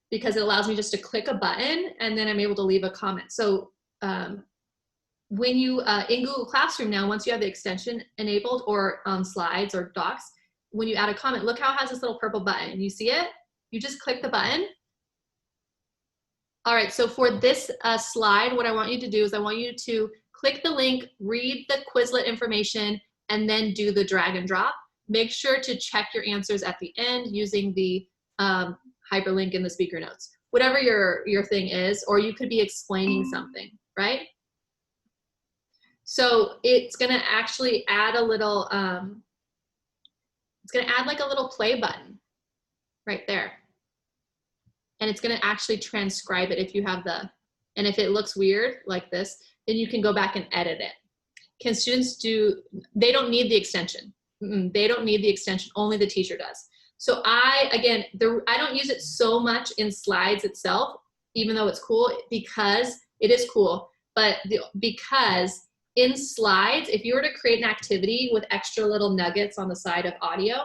because it allows me just to click a button and then I'm able to leave a comment. So when you, in Google Classroom now, once you have the extension enabled or on slides or docs, when you add a comment, look how it has this little purple button. You see it? You just click the button. All right, so for this slide, what I want you to do is I want you to click the link, read the Quizlet information, and then do the drag and drop. Make sure to check your answers at the end using the hyperlink in the speaker notes, whatever your thing is, or you could be explaining something, right? So it's gonna actually add a little, it's gonna add like a little play button right there. And it's gonna actually transcribe it if you have and if it looks weird like this, then you can go back and edit it. Can students they don't need the extension. They don't need the extension, only the teacher does. So I don't use it so much in slides itself, even though it's cool, because it is cool, but because in slides, if you were to create an activity with extra little nuggets on the side of audio,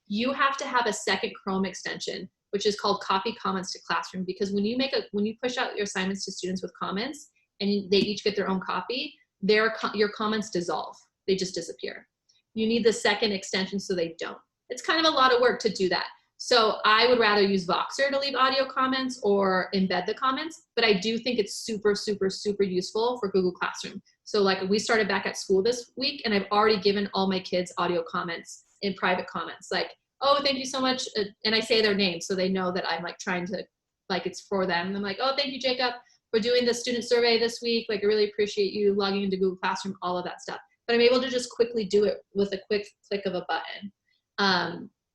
you have to have a second Chrome extension, which is called Copy Comments to Classroom, because when you push out your assignments to students with comments and they each get their own copy, your comments dissolve, they just disappear. You need the second extension so they don't. It's kind of a lot of work to do that. So I would rather use Voxer to leave audio comments or embed the comments, but I do think it's super, super, super useful for Google Classroom. So like we started back at school this week and I've already given all my kids audio comments in private comments, like, oh, thank you so much. And I say their name so they know that I'm like trying to, like it's for them. And I'm like, oh, thank you, Jacob, for doing the student survey this week. Like I really appreciate you logging into Google Classroom, all of that stuff. But I'm able to just quickly do it with a quick click of a button.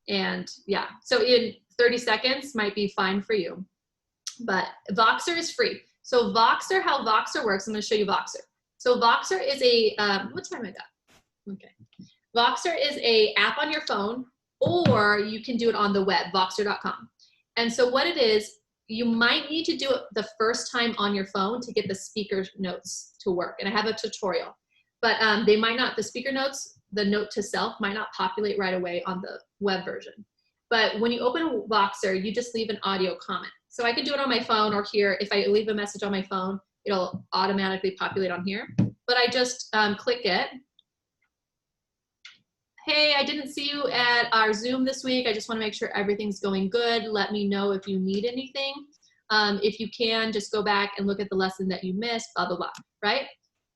And yeah, so in 30 seconds might be fine for you, but Voxer is free. So Voxer, how Voxer works, I'm gonna show you Voxer. So Voxer is a, what time I got? Okay. Voxer is a app on your phone, or you can do it on the web, voxer.com. And so what it is, you might need to do it the first time on your phone to get the speaker notes to work. And I have a tutorial, but they might not, the speaker notes, the note to self might not populate right away on the web version. But when you open Voxer, you just leave an audio comment. So I can do it on my phone or here. If I leave a message on my phone, it'll automatically populate on here. But I just click it. hey, I didn't see you at our Zoom this week. I just want to make sure everything's going good. Let me know if you need anything. If you can, just go back and look at the lesson that you missed, blah, blah, blah, right?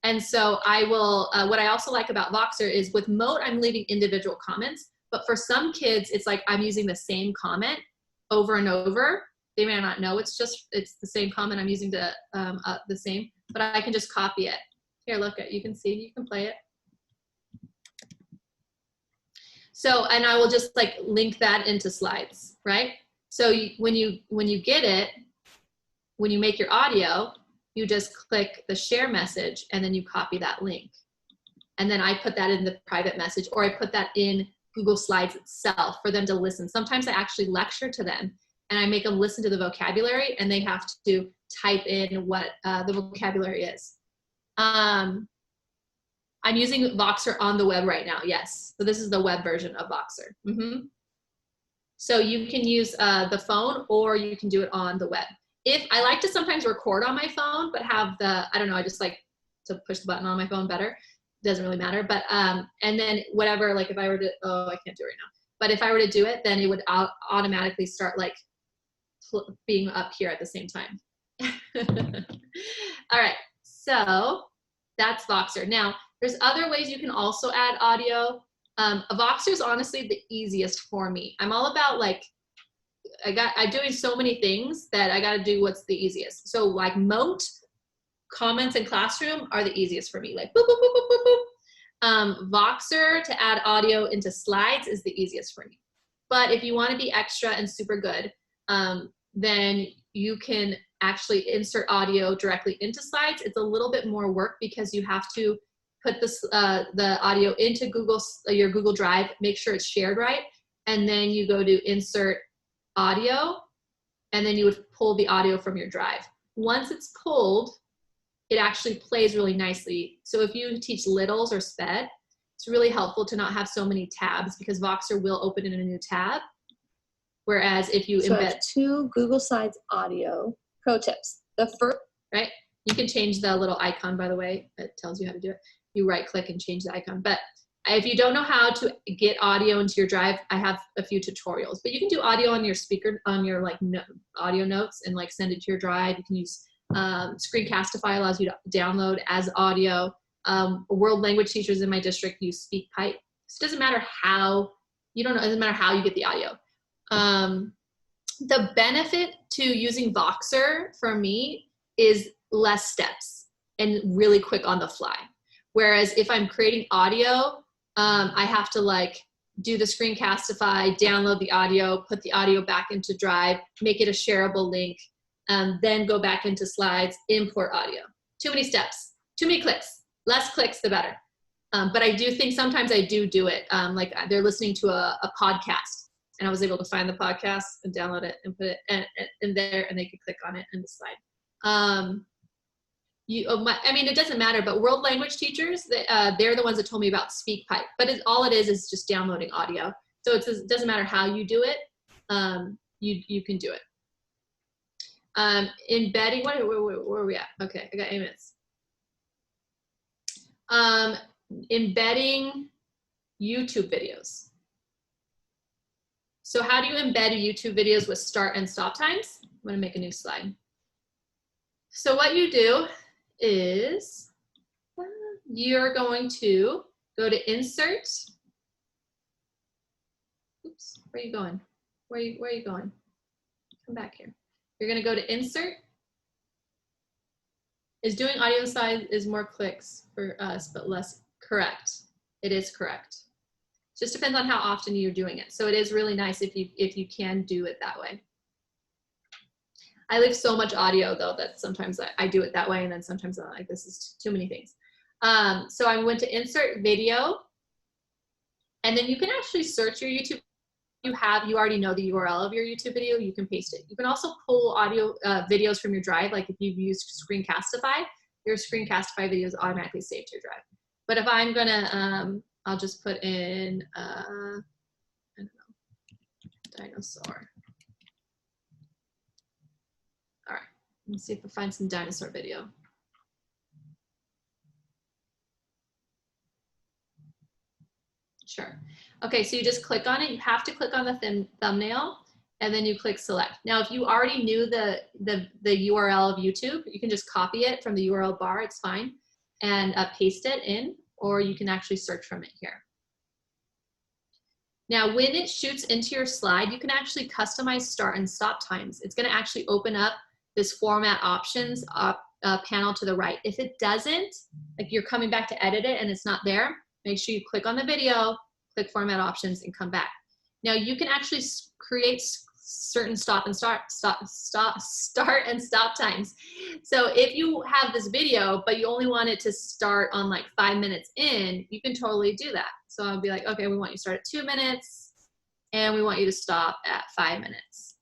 And so I will, what I also like about Voxer is with Mote, I'm leaving individual comments, but for some kids, it's like I'm using the same comment over and over. They may not know it's the same comment I'm using to the same, but I can just copy it. Here, look at, you can see, you can play it. So, and I will just like link that into slides, right? So when you get it, when you make your audio, you just click the share message and then you copy that link. And then I put that in the private message, or I put that in Google Slides itself for them to listen. Sometimes I actually lecture to them and I make them listen to the vocabulary and they have to type in what the vocabulary is. I'm using Voxer on the web right now, yes. So this is the web version of Voxer. So you can use the phone or you can do it on the web. If I like to sometimes record on my phone, but have the, I don't know, I just like to push the button on my phone better. Doesn't really matter, but, and then whatever, like if I were to, oh, I can't do it right now. But if I were to do it, then it would automatically start like being up here at the same time. All right, so that's Voxer. Now, there's other ways you can also add audio. Voxer is honestly the easiest for me. I'm all about like, I'm doing so many things that I got to do what's the easiest. So like Mote, comments in classroom are the easiest for me. Like boop, boop, boop, boop, boop, boop. Voxer to add audio into slides is the easiest for me. But if you want to be extra and super good, then you can actually insert audio directly into slides. It's a little bit more work because you have to put this, the audio into your Google Drive, make sure it's shared right, and then you go to insert audio, and then you would pull the audio from your drive. Once it's pulled, it actually plays really nicely. So if you teach littles or SPED, it's really helpful to not have so many tabs because Voxer will open in a new tab. Whereas if you embed 2 Google Slides audio pro tips. The first, right? You can change the little icon, by the way. It tells you how to do it. You right click and change the icon. But if you don't know how to get audio into your drive, I have a few tutorials. But you can do audio on your speaker, on your like audio notes, and like send it to your drive. You can use Screencastify, allows you to download as audio. World language teachers in my district use SpeakPipe. So it doesn't matter how, it doesn't matter how you get the audio. The benefit to using Voxer for me is less steps and really quick on the fly. Whereas if I'm creating audio, I have to like do the Screencastify, download the audio, put the audio back into Drive, make it a shareable link, then go back into slides, import audio. Too many steps, too many clicks. Less clicks, the better. But I do think sometimes I do it. Like they're listening to a podcast, and I was able to find the podcast and download it and put it in there, and they could click on it in the slide. I mean, it doesn't matter, but world language teachers, they're the ones that told me about SpeakPipe. But all it is just downloading audio. So it doesn't matter how you do it, you can do it. Embedding, where are we at? Okay, I got 8 minutes. Embedding YouTube videos. So how do you embed YouTube videos with start and stop times? I'm gonna make a new slide. So what you do is you're going to go to insert. Oops, where are you going? Where are you going? Come back here. You're gonna go to insert. Is doing audio side is more clicks for us, but less correct. It is correct. Just depends on how often you're doing it. So it is really nice if you can do it that way. I leave so much audio though that sometimes I do it that way, and then sometimes I'm like, this is too many things. So I went to insert video, and then you can actually search your YouTube. You already know the URL of your YouTube video, you can paste it. You can also pull audio videos from your drive, like if you've used Screencastify, your Screencastify video is automatically saved to your drive. But if I'm gonna, I'll just put in, I don't know, dinosaur. All right, let's see if I find some dinosaur video. Sure. Okay, so you just click on it. You have to click on the thumbnail and then you click select. Now, if you already knew the URL of YouTube, you can just copy it from the URL bar, it's fine, and paste it in, or you can actually search from it here. Now, when it shoots into your slide, you can actually customize start and stop times. It's gonna actually open up this format options panel to the right. If it doesn't, like you're coming back to edit it and it's not there, make sure you click on the video, click format options and come back. Now you can actually create certain start and stop times. So if you have this video, but you only want it to start on like 5 minutes in, you can totally do that. So I'll be like, okay, we want you to start at 2 minutes and we want you to stop at 5 minutes.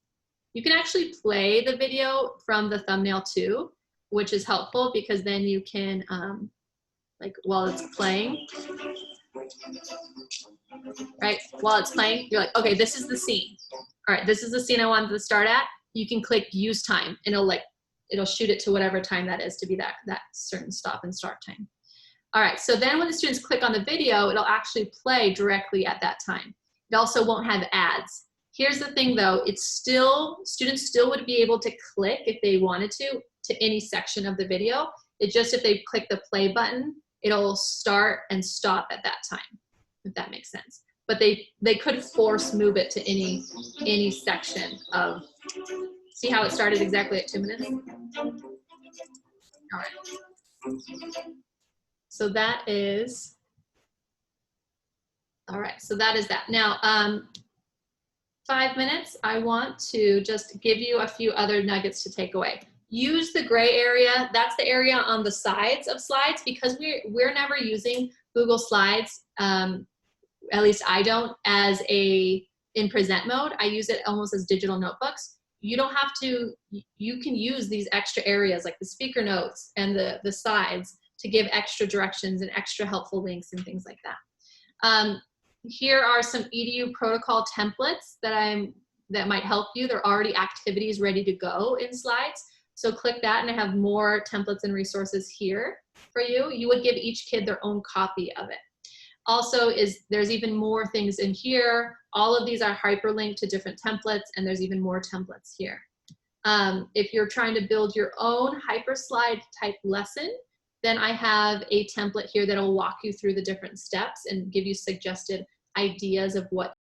You can actually play the video from the thumbnail too, which is helpful because then you can, like while it's playing, right? While it's playing, you're like, okay, this is the scene. All right, this is the scene I wanted to start at. You can click use time and it'll shoot it to whatever time that is to be that certain stop and start time. All right, so then when the students click on the video, it'll actually play directly at that time. It also won't have ads. Here's the thing though, it's still, students still would be able to click if they wanted to any section of the video. It just, if they click the play button, it'll start and stop at that time, if that makes sense. But they could force move it to any section of, see how it started exactly at 2 minutes? All right. So that is, all right, so that is that. Now, 5 minutes, I want to just give you a few other nuggets to take away. Use the gray area. That's the area on the sides of slides because we're never using Google Slides, at least I don't, as in present mode. I use it almost as digital notebooks. You don't have to, you can use these extra areas like the speaker notes and the sides to give extra directions and extra helpful links and things like that. Here are some EDU protocol templates that might help you. They're already activities ready to go in slides. So click that and I have more templates and resources here for you. You would give each kid their own copy of it. Also, there's even more things in here. All of these are hyperlinked to different templates and there's even more templates here. If you're trying to build your own hyperslide type lesson, then I have a template here that'll walk you through the different steps and give you suggested ideas of what